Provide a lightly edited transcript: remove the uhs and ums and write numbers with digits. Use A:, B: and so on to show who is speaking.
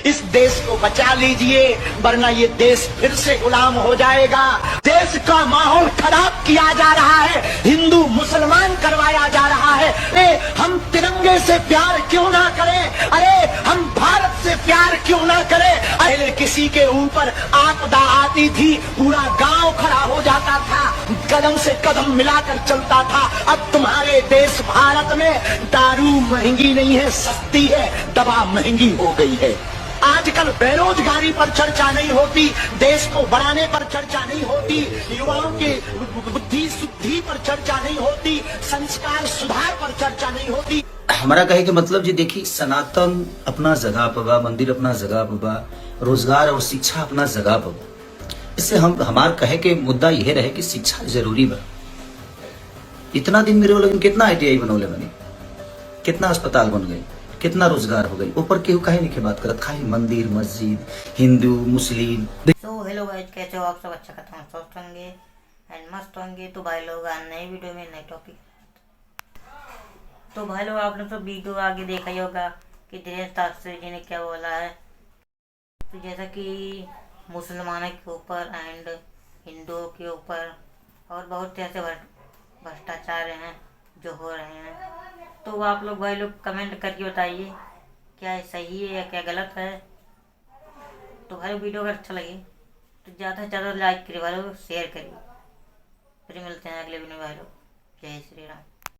A: इस देश को बचा लीजिए, वरना ये देश फिर से गुलाम हो जाएगा। देश का माहौल खराब किया जा रहा है, हिंदू मुसलमान करवाया जा रहा है। अरे हम तिरंगे से प्यार क्यों ना करें? अरे हम भारत से प्यार क्यों ना करें? पहले किसी के ऊपर आपदा आती थी, पूरा गांव खड़ा हो जाता था, कदम से कदम मिलाकर चलता था। अब तुम्हारे देश भारत में दारू महंगी नहीं है, सस्ती है, दवा महंगी हो गई है। आजकल बेरोजगारी पर चर्चा नहीं होती, देश को बढ़ाने पर चर्चा नहीं होती, युवाओं के बुद्धि शुद्धि पर चर्चा नहीं होती, संस्कार सुधार पर चर्चा नहीं होती।
B: हमारा कहे कि मतलब जी देखिए, सनातन अपना जगह पर बा, मंदिर अपना जगह पर बा, रोजगार और शिक्षा अपना जगह पर बा। इससे हमार कहे के मुद्दा यह रहे कि शिक्षा जरूरी बा। इतना दिन मेरे लोग कितना ITI बनौले बनी, कितना अस्पताल बन गए, कितना रोजगार हो गई, ऊपर केहू काहे नहीं बात करत, खाली मंदिर मस्जिद हिंदू मुस्लिम।
C: तो हेलो गाइस, कैसे हो आप सब? अच्छा करता हूँ, स्वस्थ होंगे एंड मस्त होंगे। तो भाई लोग आज नए वीडियो में नए टॉपिक। तो भाई लोग आपने तो वीडियो आगे देखा ही होगा कि धीरेन्द्र शास्त्री जी ने क्या बोला है। तो जैसा कि मुसलमानों के ऊपर एंड हिंदुओं के ऊपर और बहुत से ऐसे भ्रष्टाचार हैं जो हो रहे हैं, तो आप लोग भाई लोग कमेंट करके बताइए क्या सही है या क्या गलत है। तो भाई वीडियो अगर अच्छा लगे तो ज़्यादा से ज़्यादा लाइक करिए भाई लोग, शेयर करिए। फिर मिलते हैं अगले वीडियो में भाई लोग। जय श्री राम।